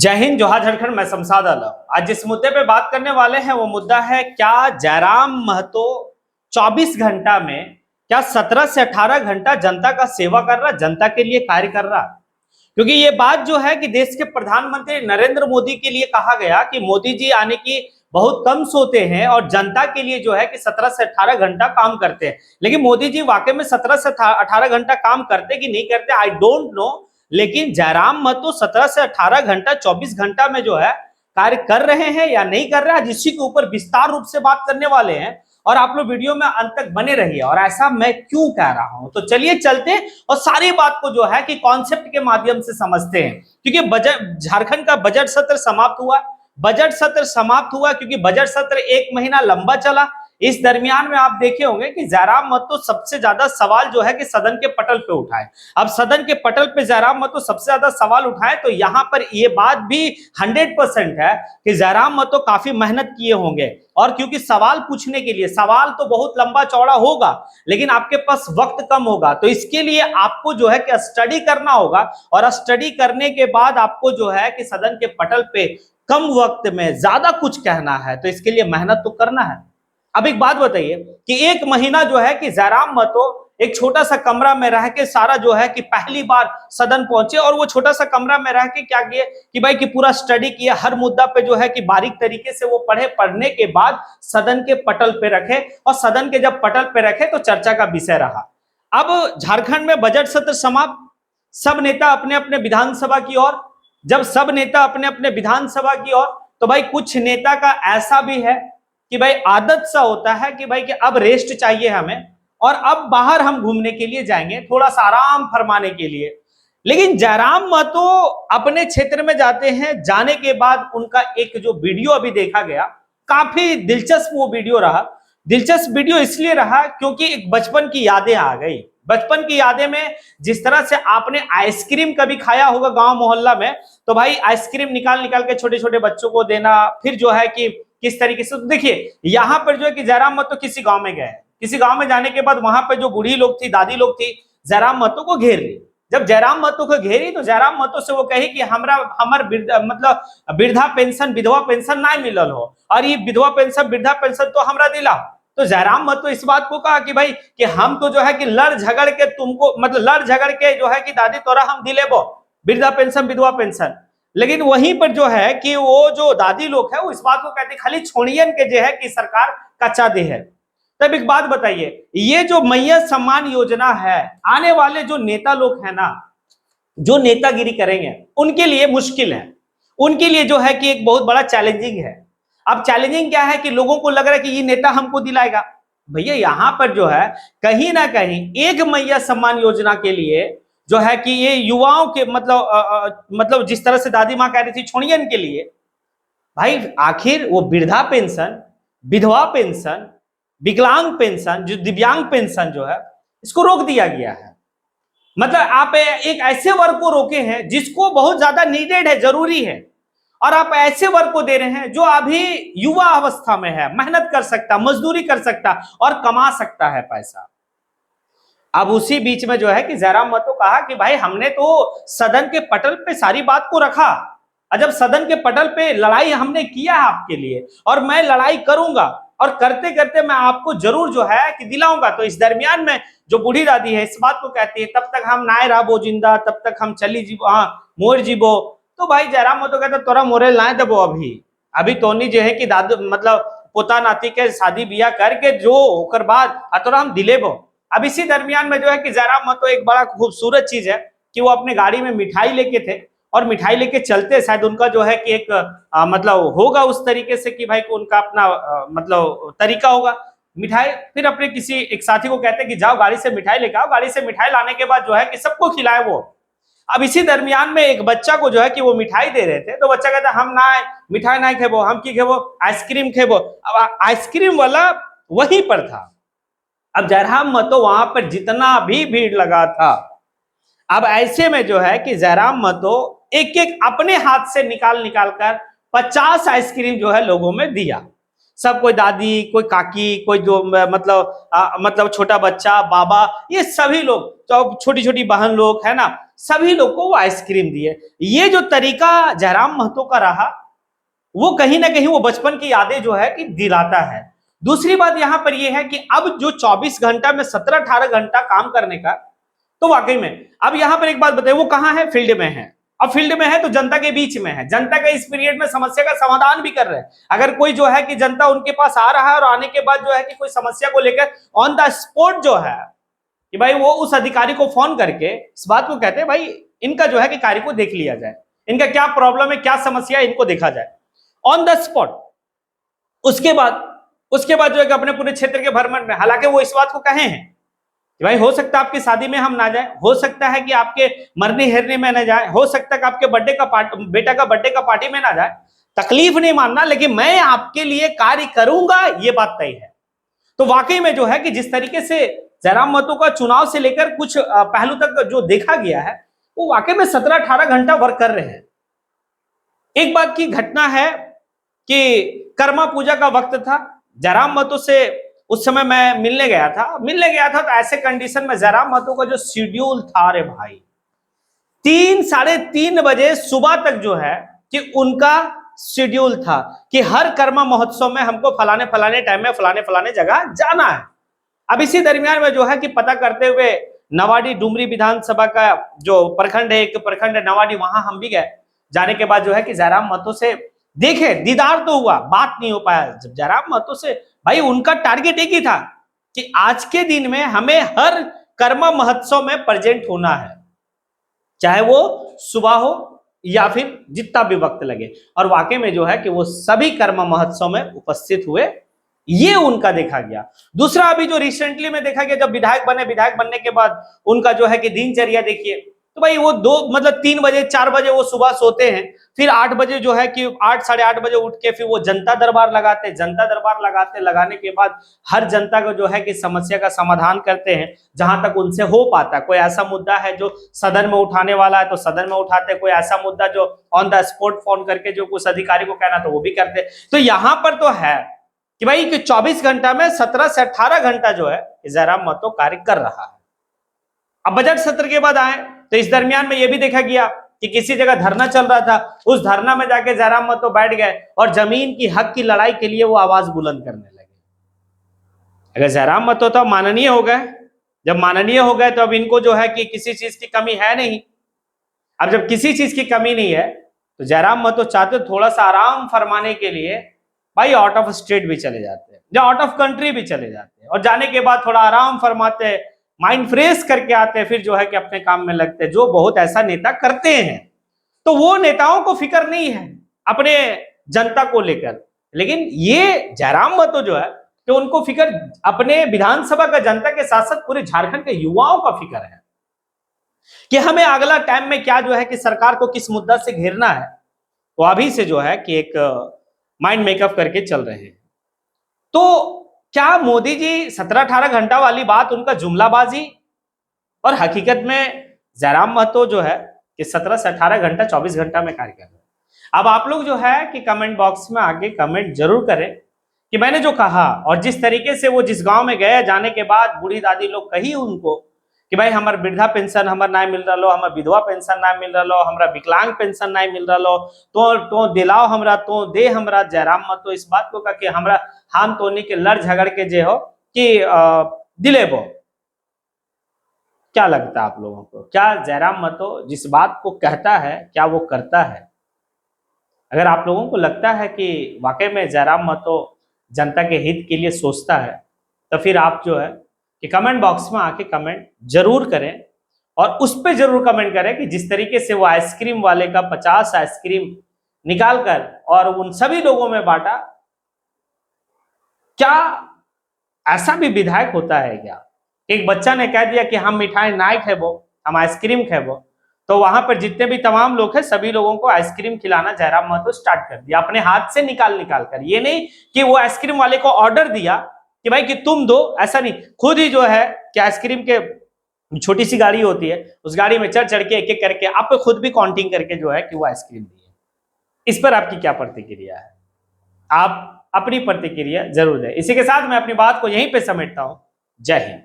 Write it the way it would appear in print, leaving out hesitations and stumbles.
जय हिंद, जोहार झारखंड। मैं शमशाद आलम। आज जिस मुद्दे पे बात करने वाले हैं वो मुद्दा है, क्या जयराम महतो 24 घंटा में क्या 17 से 18 घंटा जनता का सेवा कर रहा, जनता के लिए कार्य कर रहा। क्योंकि ये बात जो है कि देश के प्रधानमंत्री नरेंद्र मोदी के लिए कहा गया कि मोदी जी आने की बहुत कम सोते हैं और जनता के लिए जो है कि 17 से 18 घंटा काम करते हैं। लेकिन मोदी जी वाकई में 17 से 18 घंटा काम करते कि नहीं करते, आई डोंट नो। लेकिन जयराम महतो 17 से 18 घंटा 24 घंटा में जो है कार्य कर रहे हैं या नहीं कर रहे हैं, इसी के ऊपर विस्तार रूप से बात करने वाले हैं। और आप लोग वीडियो में अंत तक बने रहिए। और ऐसा मैं क्यों कह रहा हूं, तो चलिए चलते और सारी बात को जो है कि कॉन्सेप्ट के माध्यम से समझते हैं। क्योंकि बजट, झारखंड का बजट सत्र समाप्त हुआ। बजट सत्र समाप्त हुआ क्योंकि बजट सत्र 1 महीना लंबा चला। इस दरमियान में आप देखे होंगे कि जयराम महतो सबसे ज्यादा सवाल जो है कि सदन के पटल पे उठाए। अब सदन के पटल पे जयराम महतो सबसे ज्यादा सवाल उठाए, तो यहां पर ये बात भी 100% है कि जयराम महतो काफी मेहनत किए होंगे। और क्योंकि सवाल पूछने के लिए, सवाल तो बहुत लंबा चौड़ा होगा लेकिन आपके पास वक्त कम होगा, तो इसके लिए आपको जो है कि स्टडी करना होगा। और स्टडी करने के बाद आपको जो है कि सदन के पटल पे कम वक्त में ज्यादा कुछ कहना है, तो इसके लिए मेहनत तो करना है। अब एक बात बताइए कि 1 महीना जो है कि जयराम महतो एक छोटा सा कमरा में रह के सारा जो है कि पहली बार सदन पहुंचे, और वो छोटा सा कमरा में रह के क्या किए कि भाई कि पूरा स्टडी किया, हर मुद्दा पे जो है कि बारीक तरीके से वो पढ़े। पढ़ने के बाद सदन के पटल पे रखे, और सदन के जब पटल पे रखे तो चर्चा का विषय रहा। अब झारखंड में बजट सत्र समाप्त, सब नेता अपने अपने विधानसभा की ओर। जब सब नेता अपने अपने विधानसभा की ओर, तो भाई कुछ नेता का ऐसा भी है कि भाई आदत सा होता है कि भाई कि अब रेस्ट चाहिए हमें, और अब बाहर हम घूमने के लिए जाएंगे, थोड़ा सा आराम फरमाने के लिए। लेकिन जयराम महतो अपने क्षेत्र में जाते हैं। जाने के बाद उनका एक जो वीडियो अभी देखा गया, काफी दिलचस्प वो वीडियो रहा। दिलचस्प वीडियो इसलिए रहा क्योंकि एक बचपन की यादें आ गई। बचपन की यादें में जिस तरह से आपने आइसक्रीम कभी खाया होगा गांव मोहल्ला में, तो भाई आइसक्रीम निकाल निकाल के छोटे छोटे बच्चों को देना, फिर जो है कि किस तरीके से। तो देखिए यहां पर जो है कि जयराम महतो किसी गांव में गए, किसी गांव में जाने के बाद वहां पर जो बूढ़ी लोग थी, दादी लोग थी, जयराम महतो को घेर ली। जब जयराम महतो को घेरी तो जयराम महतो से वो कही कि हमर मतलब वृद्धा पेंशन, विधवा पेंशन ना मिलल हो, और ये विधवा पेंशन, वृद्धा पेंशन तो हमरा दिला। तो जयराम महतो इस बात को कहा कि भाई कि हम तो जो है कि लड़ झगड़ के तुमको, मतलब लड़ झगड़ के जो है कि दादी तोरा हम दिलेबो वृद्धा पेंशन, विधवा पेंशन। लेकिन वहीं पर जो है कि वो जो दादी लोग है वो इस बात को कहते खाली छोड़ियन के जो है कि सरकार कच्चा दे है। तब एक बात बताइए, ये जो मैया सम्मान योजना है, आने वाले जो नेता लोग हैं ना, जो नेतागिरी करेंगे उनके लिए मुश्किल है। उनके लिए जो है कि एक बहुत बड़ा चैलेंजिंग है। अब चैलेंजिंग क्या है कि लोगों को लग रहा है कि ये नेता हमको दिलाएगा। भैया यहां पर जो है कहीं ना कहीं एक मैया सम्मान योजना के लिए जो है कि ये युवाओं के मतलब जिस तरह से दादी माँ कह रही थी छोड़ियन के लिए, भाई आखिर वो वृद्धा पेंशन, विधवा पेंशन, विकलांग पेंशन, जो दिव्यांग पेंशन जो है, इसको रोक दिया गया है। मतलब आप एक ऐसे वर्ग को रोके हैं जिसको बहुत ज्यादा नीडेड है, जरूरी है, और आप ऐसे वर्ग को दे रहे हैं जो अभी युवा अवस्था में है, मेहनत कर सकता, मजदूरी कर सकता और कमा सकता है पैसा। अब उसी बीच में जो है कि जयराम महतो कहा कि भाई हमने तो सदन के पटल पे सारी बात को रखा, और जब सदन के पटल पे लड़ाई हमने किया है आपके लिए, और मैं लड़ाई करूंगा, और करते करते मैं आपको जरूर जो है कि दिलाऊंगा। तो इस दरमियान में जो बूढ़ी दादी है इस बात को कहती है, तब तक हम नाय राबो जिंदा, तब तक हम चली जीबो, हाँ मोर जीबो। तो भाई जयराम महतो कहता तोरा मोरे लाए देबो, अभी अभी तोनी जो है कि दादू मतलब पोता नाती के शादी बियाह करके जो होकर बाद तोरा हम दिलेबो। अब इसी दरमियान में जो है कि जयराम महतो एक बड़ा खूबसूरत चीज है कि वो अपने गाड़ी में मिठाई लेके थे, और मिठाई लेके चलते, शायद उनका जो है कि एक मतलब होगा उस तरीके से कि भाई को उनका अपना मतलब तरीका होगा मिठाई। फिर अपने किसी एक साथी को कहते हैं कि जाओ गाड़ी से मिठाई लेके आओ। गाड़ी से मिठाई लाने के बाद जो है कि सबको खिलाए वो। अब इसी दरमियान में एक बच्चा को जो है कि वो मिठाई दे रहे थे, तो बच्चा कहता हम ना मिठाई नहीं खेबो, हम की खेबो, आइसक्रीम खेबो। अब आइसक्रीम वाला वहीं पर था। अब जयराम महतो वहां पर जितना भी भीड़ लगा था, अब ऐसे में जो है कि जयराम महतो एक एक अपने हाथ से निकाल निकाल कर 50 आइसक्रीम जो है लोगों में दिया। सब, कोई दादी, कोई काकी, कोई जो मतलब छोटा बच्चा, बाबा, ये सभी लोग, तो छोटी छोटी बहन लोग है ना, सभी लोग को वो आइसक्रीम दिए। ये जो तरीका जयराम महतो का रहा, वो कहीं ना कहीं वो बचपन की यादें जो है कि दिलाता है। दूसरी बात यहां पर ये है कि अब जो 24 घंटा में 17-18 घंटा काम करने का, तो वाकई में अब यहां पर एक बात बताइए, वो कहां है? फील्ड में है। अब फील्ड में है तो जनता के बीच में है, जनता के इस पीरियड में समस्या का समाधान भी कर रहे हैं। अगर कोई जो है कि जनता उनके पास आ रहा है और आने के बाद जो है कि कोई समस्या को लेकर ऑन द स्पॉट जो है कि भाई वो उस अधिकारी को फोन करके इस बात को कहते हैं भाई इनका जो है कि कार्य को देख लिया जाए, इनका क्या प्रॉब्लम है, क्या समस्या है, इनको देखा जाए ऑन द स्पॉट। उसके बाद जो है कि अपने पूरे क्षेत्र के भ्रमण में, हालांकि वो इस बात को कहे हैं कि भाई हो सकता है आपकी शादी में हम ना जाए, हो सकता है कि आपके मरने हेरने में ना जाए, हो सकता है कि आपके बेटा का बर्थडे का पार्टी में ना जाए, तकलीफ नहीं मानना, लेकिन मैं आपके लिए कार्य करूंगा, ये बात तय है। तो वाकई में जो है कि जिस तरीके से जयराम महतो का चुनाव से लेकर कुछ पहलू तक जो देखा गया है, वो वाकई में 17-18 घंटा वर्क कर रहे हैं। एक बात की घटना है कि कर्मा पूजा का वक्त था, जयराम महतो से उस समय मैं मिलने गया था तो ऐसे कंडीशन में जयराम महतो का जो शेड्यूल था, रे भाई 3-3:30 बजे सुबह तक जो है कि उनका शेड्यूल था कि हर कर्मा महोत्सव में हमको फलाने फलाने टाइम में फलाने जगह जाना है। अब इसी दरमियान में जो है कि पता करते हुए नवाडी डुमरी विधानसभा का जो प्रखंड है, एक प्रखंड है नवाडी, वहां हम भी गए। जाने के बाद जो है कि जयराम महतो से देखे, दीदार तो हुआ, बात नहीं हो पाया। जब जयराम महतो से भाई उनका टारगेट एक ही था कि आज के दिन में हमें हर कर्मा महोत्सव में प्रेजेंट होना है, चाहे वो सुबह हो या फिर जितना भी वक्त लगे। और वाकई में जो है कि वो सभी कर्मा महोत्सव में उपस्थित हुए, ये उनका देखा गया। दूसरा अभी जो रिसेंटली में देखा गया, जब विधायक बनने के बाद उनका जो है कि दिनचर्या देखिए, तो भाई वो 3 बजे 4 बजे वो सुबह सोते हैं, फिर 8 बजे जो है कि 8 साढ़े 8 बजे उठ के फिर वो जनता दरबार लगाने के बाद हर जनता को जो है कि समस्या का समाधान करते हैं जहां तक उनसे हो पाता। कोई ऐसा मुद्दा है जो सदन में उठाने वाला है तो सदन में उठाते, कोई ऐसा मुद्दा जो ऑन द स्पॉट फोन करके जो कुछ अधिकारी को कहना तो वो भी करते। तो यहां पर तो है कि भाई कि 24 घंटा में 17 से 18 घंटा जो है जयराम महतो कार्य कर रहा है। अब बजट सत्र के बाद आए तो इस दरमियान में यह भी देखा गया कि किसी जगह धरना चल रहा था, उस धरना में जाके जयराम महतो बैठ गए और जमीन की हक की लड़ाई के लिए वो आवाज बुलंद करने लगे। अगर जयराम महतो तो माननीय हो गए, जब माननीय हो गए तो अब इनको जो है कि किसी चीज की कमी है नहीं। अब जब किसी चीज की कमी नहीं है तो जयराम महतो चाहते थोड़ा सा आराम फरमाने के लिए भाई आउट ऑफ स्टेट भी चले जाते हैं, या आउट ऑफ कंट्री भी चले जाते हैं, और जाने के बाद थोड़ा आराम फरमाते हैं, माइंड फ्रेश करके आते हैं, फिर जो है कि अपने काम में लगते हैं, जो बहुत ऐसा नेता करते हैं। तो वो नेताओं को फिक्र नहीं है अपने जनता को लेकर, लेकिन ये जयराम महतो जो है कि उनको फिक्र अपने विधानसभा का जनता के साथ साथ पूरे झारखंड के युवाओं का फिक्र है कि हमें अगला टाइम में क्या जो है कि सरकार को किस मुद्दा से घेरना है। तो अभी से जो है कि एक माइंड मेकअप करके चल रहे हैं। तो क्या मोदी जी 17-18 घंटा वाली बात उनका जुमलाबाजी, और हकीकत में जयराम महतो जो है कि 17 से 18 घंटा 24 घंटा में कार्य कर रहे हैं। अब आप लोग जो है कि कमेंट बॉक्स में आगे कमेंट जरूर करें कि मैंने जो कहा और जिस तरीके से वो जिस गांव में गए, जाने के बाद बूढ़ी दादी लोग कही उनको कि भाई हमार वृद्धा पेंशन हमार ना मिल रहा, हमार विधवा पेंशन ना मिल रहा, हमारा विकलांग पेंशन ना मिल रहा, तो दिलाओ हमरा, तो दे हमरा। जयराम महतो इस बात को कहा कि हमरा हम तोनी के लड़ झगड़ के जे हो कि दिलेबो। क्या लगता है आप लोगों को, क्या जयराम महतो जिस बात को कहता है क्या वो करता है? अगर आप लोगों को लगता है कि वाकई में जयराम महतो जनता के हित के लिए सोचता है, तो फिर आप जो है कि कमेंट बॉक्स में आके कमेंट जरूर करें, और उस पर जरूर कमेंट करें कि जिस तरीके से वो आइसक्रीम वाले का 50 आइसक्रीम निकाल कर और उन सभी लोगों में बांटा, क्या ऐसा भी विधायक होता है क्या? एक बच्चा ने कह दिया कि हम मिठाई ना खेबो, हम आइसक्रीम खेबो, तो वहां पर जितने भी तमाम लोग हैं सभी लोगों को आइसक्रीम खिलाना जयराम महतो स्टार्ट कर दिया अपने हाथ से निकाल कर। ये नहीं कि वो आइसक्रीम वाले को ऑर्डर दिया कि भाई कि तुम दो, ऐसा नहीं, खुद ही जो है कि आइसक्रीम के छोटी सी गाड़ी होती है, उस गाड़ी में चढ़ के एक एक करके आप खुद भी काउंटिंग करके जो है कि वो आइसक्रीम दी है। इस पर आपकी क्या प्रतिक्रिया है? आप अपनी प्रतिक्रिया जरूर दें। इसी के साथ मैं अपनी बात को यहीं पे समेटता हूं। जय हिंद।